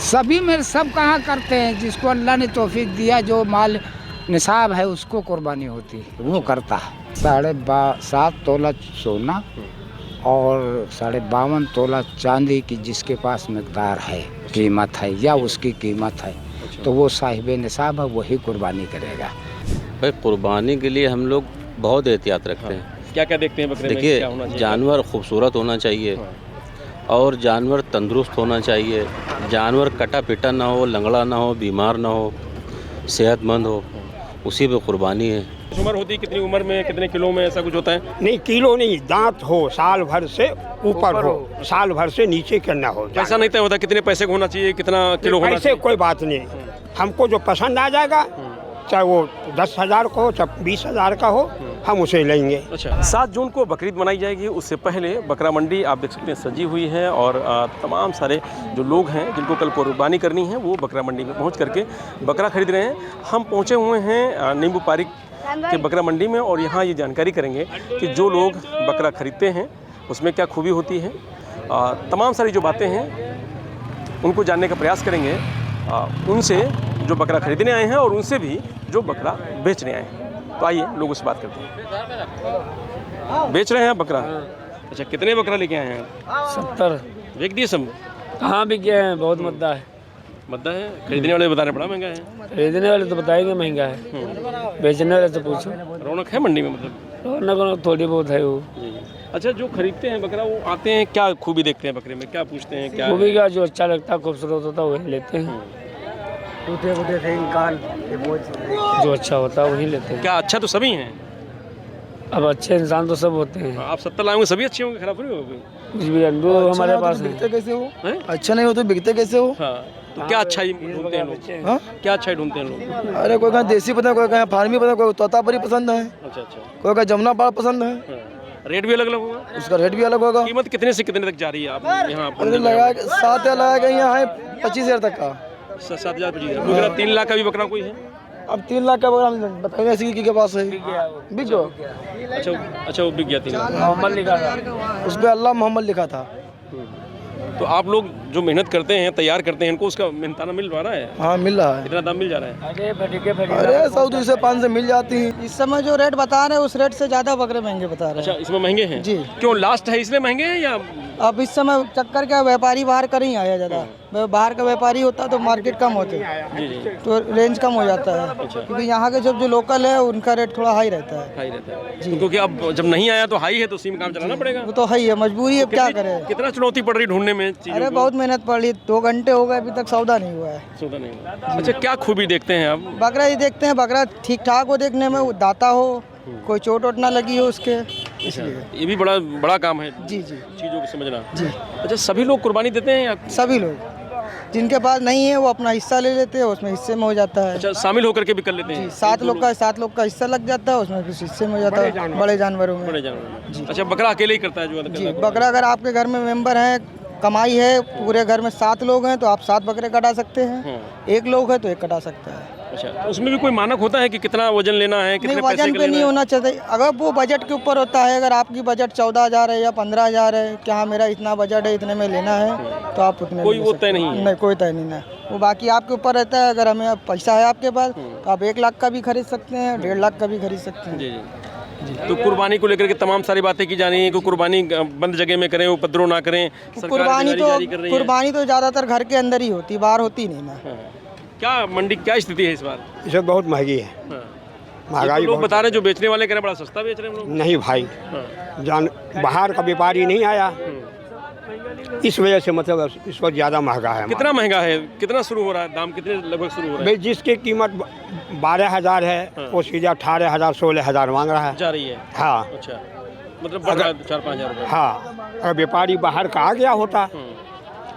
सभी में सब कहाँ करते हैं, जिसको अल्लाह ने तौफीक दिया, जो माल निसाब है उसको कुर्बानी होती है वो करता है। 7.5 तोला सोना और 52.5 तोला चांदी की जिसके पास मिकदार है, कीमत है या उसकी कीमत है, तो वो साहिब निसाब है, वही कुर्बानी करेगा। भाई कुर्बानी के लिए हम लोग बहुत एहतियात रखते हैं। क्या क्या देखते हैं बकरे में? क्या होना देखिए, चाहिए? जानवर खूबसूरत होना चाहिए और जानवर तंदुरुस्त होना चाहिए। जानवर कटा पिटा ना हो, लंगड़ा ना हो, बीमार ना हो, सेहतमंद हो, उसी पे कुर्बानी है। उम्र होती है कितनी उम्र में, कितने किलो में, ऐसा कुछ होता है? नहीं, किलो नहीं, दांत हो, साल भर से ऊपर हो, साल भर से नीचे करना हो। पैसा नहीं तय होता कितने पैसे का होना चाहिए, कितना किलो होना ऐसे चाहिए? कोई बात नहीं, हमको जो पसंद आ जाएगा, चाहे वो 10,000 का हो, चाहे 20,000 का हो, हम उसे लेंगे। अच्छा, 7 जून को बकरीद मनाई जाएगी। उससे पहले बकरा मंडी आप देख सकते हैं सजी हुई है और तमाम सारे जो लोग हैं जिनको कल कुर्बानी करनी है वो बकरा मंडी में पहुंच करके बकरा खरीद रहे हैं। हम पहुंचे हुए हैं नींबू पारी के बकरा मंडी में और यहाँ ये जानकारी करेंगे कि जो लोग बकरा खरीदते हैं उसमें क्या खूबी होती है। तमाम सारी जो बातें हैं उनको जानने का प्रयास करेंगे, उनसे जो बकरा खरीदने आए हैं और उनसे भी जो बकरा बेचने आए हैं। तो आइए लोगों से बात करते हैं। बेच रहे हैं बकरा? अच्छा, कितने बकरा लेके आए हैं? 70 बेच दिए सब? कहाँ बिक गए हैं, बहुत मद्दा है। मद्दा है? खरीदने वाले बता रहे बड़ा महंगा है। खरीदने वाले तो बताएंगे महंगा है, बेचने वाले तो पूछो। रौनक है मंडी में? मतलब रौनक थोड़ी बहुत है वो। अच्छा, जो खरीदते हैं बकरा वो आते हैं, क्या खूबी देखते हैं बकरे में, क्या पूछते हैं? क्या खूबी का जो अच्छा लगता है, खूबसूरत होता है वही लेते हैं। जो अच्छा होता है वही लेते हैं। क्या अच्छा तो सभी हैं? अब अच्छे इंसान तो सब होते हैं। आप 70 लाए होंगे, सभी अच्छे होंगे, खराब नहीं होंगे? कुछ भी अंडू हमारे पास है। बिकते कैसे हो? हैं? अच्छा नहीं हो तो बिकते कैसे हो? हाँ, तो क्या अच्छा ही ढूंढते हैं लोग? हाँ? क्या अच्छा ही ढूंढते हैं लोग? अरे कोई कहीं देसी पसंद है, कोई कहीं फार्मी पसंद है, कोई तोतापरी पसंद है, अच्छा अच्छा। कोई कहीं जमुना पार पसंद है, हाँ। रेट भी अलग अलग होगा? उसका रेट भी अलग होगा। कीमत कितने से कितने तक जा रही है आप यहाँ? अरे लगा 7,000 लगा के यहाँ है 25,000 तक का। 7,000 25,000। 3 लाख का भी बकरा कोई है? अब 3 लाख का बकरा हम बताएंगे इसी के पास है, बिक गया। अच्छा अच्छा, वो बिक गया 3 लाख। मोहम्मद लिखा था उस पर अल्लाह मोहम्मद लिखा था। तो आप लोग जो मेहनत करते हैं, तैयार करते हैं, इनको उसका मेहनताना मिल रहा है? हाँ मिल रहा है। इतना दाम मिल जा रहा है? अरे 100 से 5 से मिल जाती है। इस समय जो रेट बता रहे हैं उस रेट से ज़्यादा बकरे महंगे बता रहे अच्छा, हैं। इसमें महंगे हैं? जी। क्यों, लास्ट है इसलिए महंगे हैं या? अब इस समय चक्कर क्या, व्यापारी बाहर का नहीं आया ज़्यादा। बाहर का व्यापारी होता तो मार्केट कम होते, जी जी, तो रेंज कम हो जाता है। क्योंकि यहाँ के जो लोकल है उनका रेट थोड़ा हाई रहता है। हाई रहता है क्योंकि अब जब नहीं आया तो हाई है, तो उसी में काम चलाना पड़ेगा। वो तो हाई है, मजबूरी है, क्या करें। कितना चुनौती पड़ रही ढूंढने में चीज़ों अरे को? बहुत मेहनत पड़ रही, 2 घंटे हो गए अभी तक सौदा नहीं हुआ है। सौदा नहीं हुआ। अच्छा, क्या खूबी देखते हैं आप? बकरा ही देखते हैं, बकरा ठीक ठाक हो देखने में, वो दाता हो, कोई चोट वोट ना लगी हो उसके, इसलिए। ये भी बड़ा काम है जी जी चीज़ों को समझना। जी। अच्छा, सभी लोग कुर्बानी देते हैं या? सभी लोग, जिनके पास नहीं है वो अपना हिस्सा ले लेते हैं, उसमें हिस्से में हो जाता है। अच्छा, शामिल होकर के भी कर लेते हैं? 7 लोग का हिस्सा लग जाता है, उसमें कुछ हिस्से में हो जाता है, बड़े जानवरों में। बड़े जानवर। अच्छा, बकरा अकेले ही करता है जो अलग जी, अलग? बकरा अगर आपके घर में मेंबर हैं, कमाई है, पूरे घर में 7 लोग हैं तो आप 7 बकरे कटा सकते हैं। 1 लोग है तो 1 कटा सकता है। अच्छा, तो उसमें भी कोई मानक होता है कि कितना वजन लेना है, नहीं, कितने पैसे वजन का पे नहीं लेना है? होना चाहिए। अगर वो बजट के ऊपर होता है, अगर आपकी बजट 14,000 है या 15,000 है, कि हाँ मेरा इतना बजट है, इतने में लेना है, तो आप उतने कोई ले वो सकते तय हैं। नहीं है? नहीं, कोई तय नहीं है। वो बाकी आपके ऊपर रहता है। अगर हमें पैसा है आपके पास तो आप 1 लाख का भी खरीद सकते हैं, 1.5 लाख का भी खरीद सकते हैं। जी जी। तो कुर्बानी को लेकर के तमाम सारी बातें की जा रही हैं कि कुर्बानी बंद जगह में करें, उपद्रव ना करें। सरकार जारी कर रही है। कुर्बानी तो ज़्यादातर घर के अंदर ही होती, बाहर होती नहीं ना। हाँ। क्या मंडी क्या स्थिति है इस बार? इसे बहुत महंगी है, हाँ। महंगाई लोग बहुत बता रहे हैं जो बेचने वाले कह रहे हैं बड़ा सस्ता बेच रहे हैं हम लोग। नहीं भाई, हाँ। बाहर का व्यापारी नहीं आया, इस वजह से मतलब इस वक्त ज़्यादा महंगा है। कितना महंगा है, कितना शुरू हो रहा है दाम, कितने लगभग शुरू हो रहा है? भाई जिसकी कीमत 12,000 है वो सीधे 18,000 16,000 मांग रहा है। जा रही है? हाँ अच्छा, मतलब बढ़ रहा है 4-5 हज़ार रुपये। हाँ, अगर व्यापारी बाहर का आ गया होता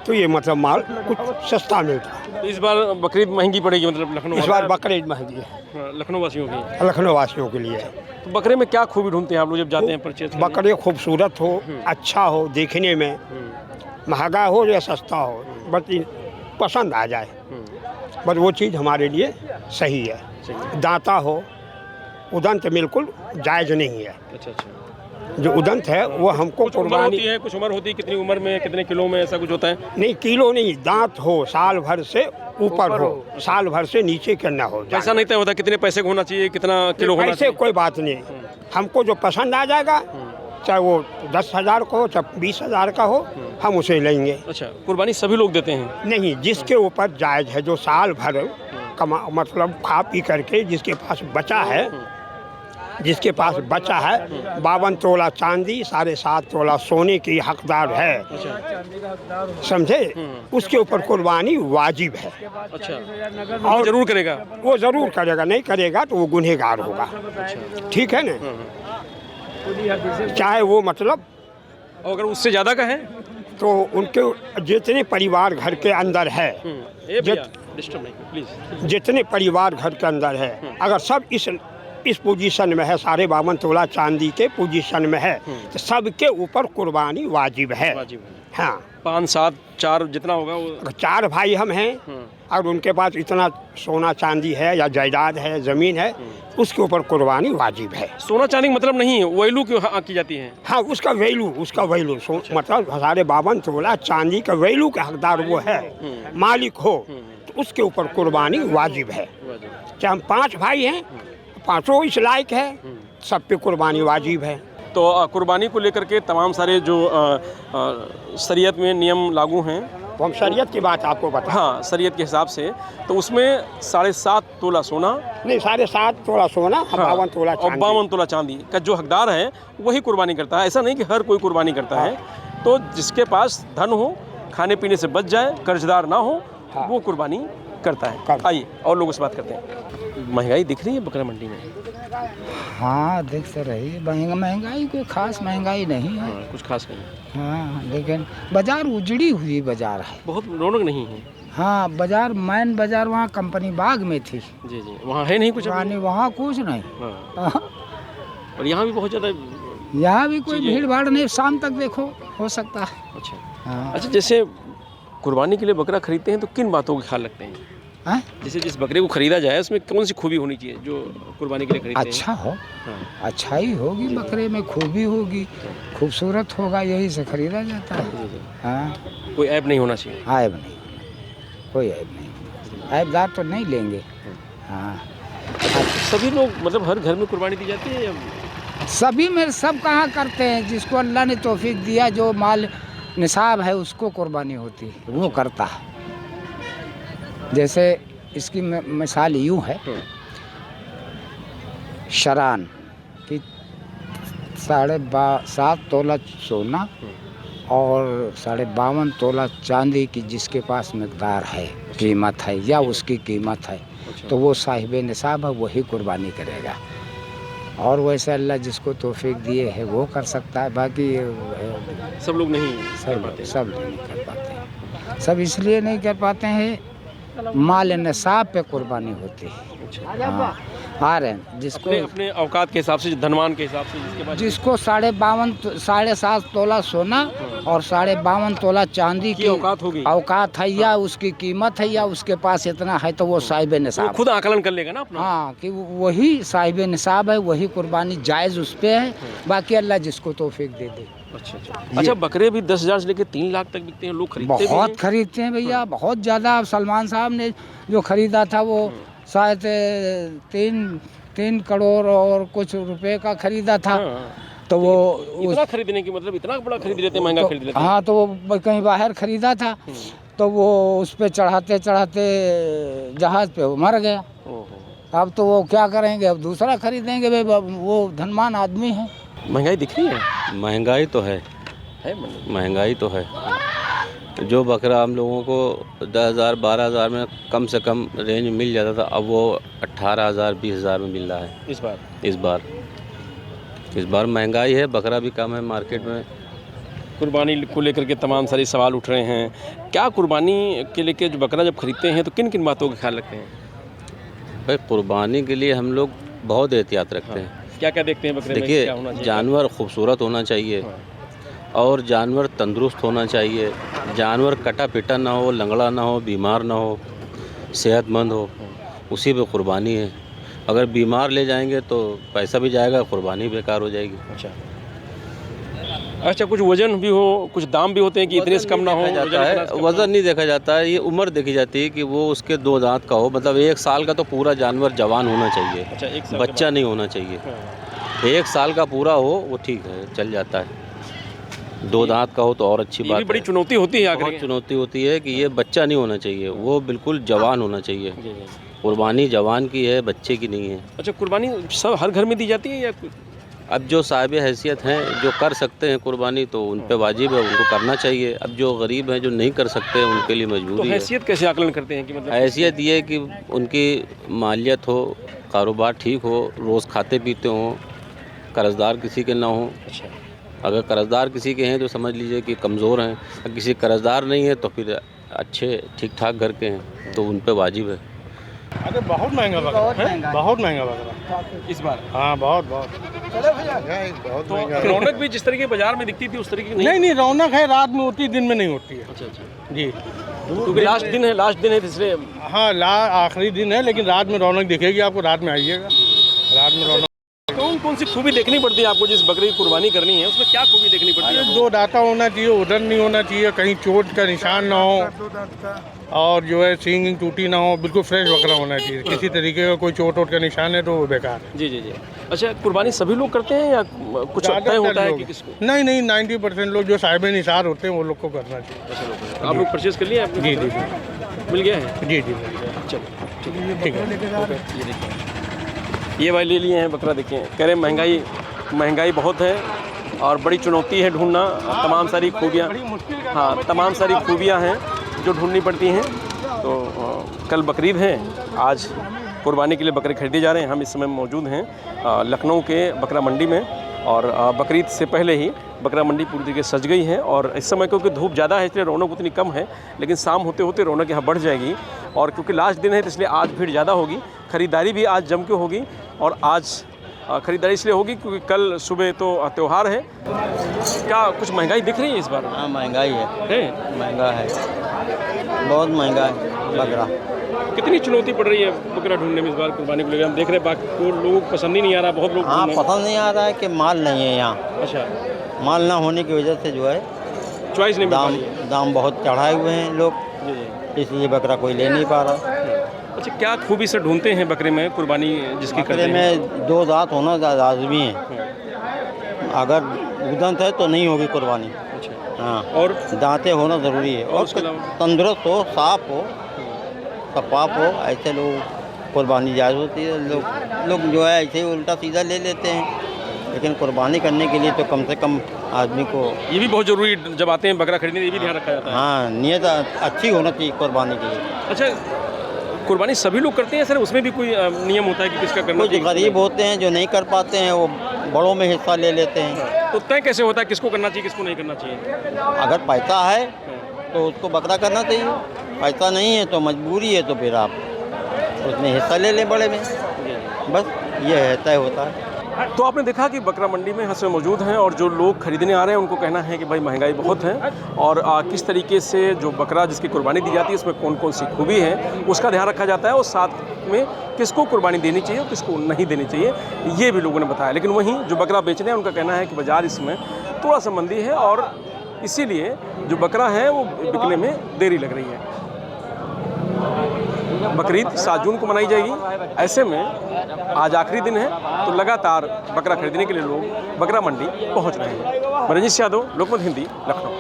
तो ये मतलब माल कुछ सस्ता मिलता। तो इस बार बकरीद महंगी पड़ेगी, मतलब लखनऊ इस बार बकरीद महंगी है हाँ, लखनऊ वासियों की। लखनऊ वासियों के लिए। तो बकरे में क्या खूबी ढूंढते हैं आप लोग जब जाते हैं परचेज करने? बकरे खूबसूरत हो, अच्छा हो देखने में, महंगा हो या सस्ता हो, बस पसंद आ जाए, बस वो चीज़ हमारे लिए सही है। दांता हो, उदंत बिल्कुल जायज़ नहीं है। अच्छा अच्छा। जो उदंत है वो हमको कुछ उम्र कुर्बानी होती है, कुछ उम्र होती है, कितनी उम्र में, कितने किलो में, ऐसा कुछ होता है? नहीं, किलो नहीं, दांत हो, साल भर से ऊपर हो, साल भर से नीचे के न हो। ऐसा नहीं तय होता कितने पैसे का होना चाहिए, कितना किलो होना ऐसे चाहिए? कोई बात नहीं, हमको जो पसंद आ जाएगा, चाहे वो 10,000 का हो, चाहे 20,000 का हो, हम उसे लेंगे। अच्छा, कुर्बानी सभी लोग देते हैं? नहीं, जिसके ऊपर जायज़ है, जो साल भर कमा मतलब खा पी करके जिसके पास बचा है, जिसके पास बचा है, 52 तोला चांदी, 7.5 तोला सोने की हकदार है, समझे, उसके ऊपर कुर्बानी वाजिब है। अच्छा, और जरूर करेगा? वो ज़रूर करेगा, नहीं करेगा तो वो गुनहगार होगा। ठीक है ना, चाहे वो मतलब, और अगर उससे ज़्यादा का है तो उनके जितने परिवार घर के अंदर है, ए भैया, डिस्टर्ब नहीं प्लीज़, जितने परिवार घर के अंदर है, अगर सब इस पोजीशन में है, 52 तोला चांदी के पोजीशन में है, तो सबके ऊपर कुर्बानी वाजिब है। हाँ, 5, 7, 4 जितना होगा वो। अगर 4 भाई हम हैं और उनके पास इतना सोना चांदी है या जायदाद है, ज़मीन है, उसके ऊपर कुर्बानी वाजिब है। सोना चांदी का मतलब नहीं है, वैल्यू की की जाती है। हाँ, उसका वैल्यू मतलब 52 तोला चांदी का वैल्यू का हकदार वो है, मालिक हो, तो उसके ऊपर कुर्बानी वाजिब है। चाहे हम 5 भाई हैं, 5 इस लायक है, सब पे कुर्बानी वाजिब है। तो कुर्बानी को लेकर के तमाम सारे जो शरीयत में नियम लागू हैं, तो हम शरीयत की बात आपको बता। हाँ, शरीयत के हिसाब से तो उसमें 7.5 तोला सोना, नहीं, 7.5 तोला सोना, 52 तोला और 52 तोला चांदी का जो हकदार है वही कुर्बानी करता है। ऐसा नहीं कि हर कोई कुर्बानी करता है। तो जिसके पास धन हो, खाने पीने से बच जाए, कर्जदार ना हो, वो कुर्बानी करता है। आइए और लोगों से बात करते हैं। महंगाई दिख रही है बकरा मंडी में? हाँ, दिख तो रही है। महंगाई कोई खास महंगाई नहीं है। कुछ खास नहीं। हाँ, लेकिन बाजार उजड़ी हुई बाजार है, बहुत रौनक नहीं है। हाँ, बाजार मैन बाजार वहाँ कंपनी बाग में थी। जी जी, वहाँ है नहीं कुछ अभी? वहाँ कुछ नहीं। हाँ। और यहाँ भी बहुत ज़्यादा, यहाँ भी कोई भीड़ भाड़ नहीं, शाम तक देखो हो सकता है। अच्छा हाँ। अच्छा, जैसे कुर्बानी के लिए बकरा खरीदते हैं तो किन बातों का ख्याल रखते हैं? हाँ? जैसे जिस बकरे को खरीदा जाए उसमें कौन सी खूबी होनी चाहिए जो कुर्बानी के लिए खरीदते हैं? अच्छा हो, हाँ। अच्छाई होगी, बकरे में खूबी होगी, खूबसूरत होगा, यही से खरीदा जाता है। जी, जी। हाँ, कोई ऐप नहीं होना चाहिए? ऐब नहीं, कोई ऐब नहीं, ऐबदार तो नहीं लेंगे। हाँ, सभी लोग मतलब हर घर में कुर्बानी दी जाती है या? सभी में सब कहाँ करते हैं, जिसको अल्लाह ने तौफीक दिया, जो माल निसाब है उसको कुर्बानी होती है, वो करता है। जैसे इसकी मिसाल यूँ है, शरान की 7.5 तोला सोना और 52 तोला चांदी की जिसके पास मिकदार है, कीमत है या उसकी कीमत है, तो वो साहिब निसाब है, वही कुर्बानी करेगा। और वैसे अल्लाह जिसको तौफीक दिए है वो कर सकता है, बाकी सब लोग नहीं सब नहीं कर पाते हैं। सब इसलिए नहीं कर पाते हैं, माल निसाब पे कुर्बानी होती है। हाँ, आ रहे हैं जिसको अपने औकात के हिसाब से, धनवान के हिसाब से, जिसके पास जिसको 7.5 तोला सोना और 52 तोला चांदी की औकात होगी, औकात है या उसकी कीमत है या उसके पास इतना है, तो वो साहिब निसाब, खुद आकलन कर लेगा ना अपना। हाँ, कि वही साहिब निसाब है, वही कुर्बानी जायज़ उस पे है, बाकी अल्लाह जिसको तौफीक दे दे। अच्छा, बकरे भी 10,000 से लेकर 3 लाख तक बिकते हैं, लोग खरीदते भी हैं। बहुत खरीदते हैं भैया, बहुत ज़्यादा। सलमान साहब ने जो खरीदा था वो शायद 3 करोड़ और कुछ रुपए का खरीदा था। तो वो इतना खरीदने की मतलब इतना बड़ा खरीद लेते हैं, महंगा खरीद लेते हैं। हाँ, तो वो कहीं बाहर खरीदा था, तो वो उस पे चढ़ाते चढ़ाते जहाज़ पे वो मर गया। अब तो वो क्या करेंगे, अब दूसरा खरीदेंगे, वो धनवान आदमी है। महंगाई दिख रही है? महंगाई तो है, महंगाई तो है। जो बकरा हम लोगों को 10,000 12,000 में कम से कम रेंज मिल जाता था, अब वो 18,000 20,000 में मिल रहा है इस बार महंगाई है, बकरा भी कम है मार्केट में। कुर्बानी को लेकर के तमाम सारे सवाल उठ रहे हैं। क्या कुर्बानी के लेके जो बकरा जब खरीदते हैं तो किन किन बातों का ख्याल रखते हैं? भाई, कुर्बानी के लिए हम लोग बहुत एहतियात रखते हैं। क्या क्या देखते हैं बकरे में? क्या होना देखिए, चाहिए? जानवर खूबसूरत होना चाहिए और जानवर तंदुरुस्त होना चाहिए। जानवर कटा पिटा ना हो, लंगड़ा ना हो, बीमार ना हो, सेहतमंद हो, उसी पे कुर्बानी है। अगर बीमार ले जाएंगे तो पैसा भी जाएगा, कुर्बानी बेकार हो जाएगी। अच्छा, अच्छा, कुछ वजन भी हो, कुछ दाम भी होते हैं कि इतने से कम ना हो? जाता है, वजन नहीं देखा जाता है, ये उम्र देखी जाती है कि वो उसके 2 दांत का हो, मतलब 1 साल का तो पूरा जानवर जवान होना चाहिए। अच्छा, 1 साल बच्चा नहीं होना चाहिए। 1 साल का पूरा हो वो ठीक है, चल जाता है। 2 दांत का हो तो और अच्छी ये बात भी बड़ी है। चुनौती होती है बहुत आखिर। चुनौती होती है कि ये बच्चा नहीं होना चाहिए, वो बिल्कुल जवान होना चाहिए। कुर्बानी जवान की है, बच्चे की नहीं है। अच्छा, कुर्बानी सब हर घर में दी जाती है या अब जो साहिब हैसियत हैं, जो कर सकते हैं कुर्बानी, तो उन पे वाजिब है, उनको करना चाहिए। अब जो गरीब हैं, जो नहीं कर सकते, उनके लिए तो मजबूरी है। हैसियत कैसे आकलन करते हैं कि मतलब हैसियत ये है कि उनकी मालियत हो, कारोबार ठीक हो, रोज़ खाते पीते हों, कर्जदार किसी के ना हों। अच्छा, अगर कर्जदार किसी के हैं तो समझ लीजिए कि कमज़ोर हैं, अगर किसी कर्जदार नहीं है तो फिर अच्छे ठीक ठाक घर के हैं, तो उन पे वाजिब है। अरे बहुत महंगा बकरा, बहुत महंगा बकरा इस बार हाँ, बहुत बहुत तो रौनक भी जिस तरीके बाजार में दिखती थी उस तरीके की नहीं नहीं, रौनक है, रात में होती है, दिन में नहीं होती है। अच्छा अच्छा, जी क्योंकि लास्ट दिन है इसलिए। हाँ, आखिरी दिन है, लेकिन रात में रौनक दिखेगी आपको, रात में आइएगा, रात में रौनक। कौन कौन सी खूबी देखनी पड़ती है आपको जिस बकरी की कुर्बानी करनी है, उसमें क्या खूबी देखनी पड़ती है? 2 दांता होना चाहिए, उधर नहीं होना चाहिए, कहीं चोट का निशान ना हो, और जो है सींग टूटी ना हो, बिल्कुल फ्रेश बकरा होना चाहिए। किसी तरीके का कोई चोट का निशान है तो वो बेकार है। जी जी जी। अच्छा, कुर्बानी सभी लोग करते हैं या कुछ तय होता है कि किसको? नहीं नहीं, 90% लोग जो साहिब निसार होते हैं वो लोग को करना चाहिए। आप लोग परचेज कर लिए आपने? जी जी मिल गया है? जी जी। चलो ठीक है। ये देखिए, ये भाई ले लिए हैं बकरा। देखिए, कह रहे महंगाई बहुत है और बड़ी चुनौती है ढूंढना तमाम सारी खूबियाँ। हाँ, तमाम सारी खूबियाँ हैं जो ढूंढनी पड़ती हैं। तो कल बकरीद है, आज कुर्बानी के लिए बकरे खरीदे जा रहे हैं। हम इस समय मौजूद हैं लखनऊ के बकरा मंडी में, और बकरीद से पहले ही बकरा मंडी पूरी तरीके से सज गई है। और इस समय क्योंकि धूप ज़्यादा है इसलिए रौनक उतनी कम है, लेकिन शाम होते होते रौनक यहाँ बढ़ जाएगी। और क्योंकि लास्ट दिन है तो इसलिए आज भीड़ ज़्यादा होगी, ख़रीदारी भी आज जम के होगी। और आज ख़रीदारी इसलिए होगी क्योंकि कल सुबह तो त्यौहार है। क्या कुछ महंगाई दिख रही है इस बार? हाँ, महंगाई है, महंगा है, बहुत महंगा है बकरा। कितनी चुनौती पड़ रही है बकरा ढूंढने में इस बार कुर्बानी को लेकर? हम देख रहे हैं बाकी लोगों को पसंद ही नहीं आ रहा, बहुत लोग। हाँ, पसंद नहीं आ रहा है कि माल नहीं है यहाँ। अच्छा, माल ना होने की वजह से जो है चॉइस नहीं मिल पा रही है। दाम बहुत चढ़ाए हुए हैं लोग, इसलिए बकरा कोई ले नहीं पा रहा। अच्छा, क्या खूबी से ढूंढते हैं बकरे में कुर्बानी जिसकी करते बकरे हैं? में 2 दांत होना लाजमी है, अगर उदंत है तो नहीं होगी कुर्बानी। अच्छा, हाँ, और दांतें होना ज़रूरी है, और उसके अलावा? तंदुरुस्त हो, साफ हो, शफाफ हो, ऐसे लोग कुर्बानी जायज़ होती है। लोग जो है ऐसे ही उल्टा सीधा ले लेते हैं, लेकिन कुर्बानी करने के लिए तो कम से कम आदमी को, ये भी बहुत जरूरी है, जब आते हैं बकरा खरीदने ये भी ध्यान रखा जाता है। हाँ, नीयत अच्छी होना चाहिए कुर्बानी के लिए। अच्छा, कुर्बानी सभी लोग करते हैं सर? उसमें भी कोई नियम होता है कि किसका करना कुछ चाहिए? गरीब होते हैं जो नहीं कर पाते हैं, वो बड़ों में हिस्सा ले लेते हैं। तो तय कैसे होता है किसको करना चाहिए किसको नहीं करना चाहिए? अगर पैसा है तो उसको बकरा करना चाहिए, पैसा नहीं है तो मजबूरी है तो फिर आप उसमें हिस्सा ले लें बड़े में, बस ये है, तय होता है। तो आपने देखा कि बकरा मंडी में हंस मौजूद हैं और जो लोग खरीदने आ रहे हैं उनको कहना है कि भाई महंगाई बहुत है, और किस तरीके से जो बकरा जिसकी कुर्बानी दी जाती है उसमें कौन कौन सी खूबी है उसका ध्यान रखा जाता है, और साथ में किसको कुर्बानी देनी चाहिए और किसको नहीं देनी चाहिए, ये भी लोगों ने बताया। लेकिन वहीं जो बकरा बेचने हैं उनका कहना है कि बाज़ार इसमें थोड़ा सा मंदी है और इसीलिए जो बकरा है वो बिकने में देरी लग रही है। बकरीद 7 जून को मनाई जाएगी, ऐसे में आज आखिरी दिन है तो लगातार बकरा खरीदने के लिए लोग बकरा मंडी पहुंच रहे हैं। रंजीत यादव, लोकमत हिंदी, लखनऊ।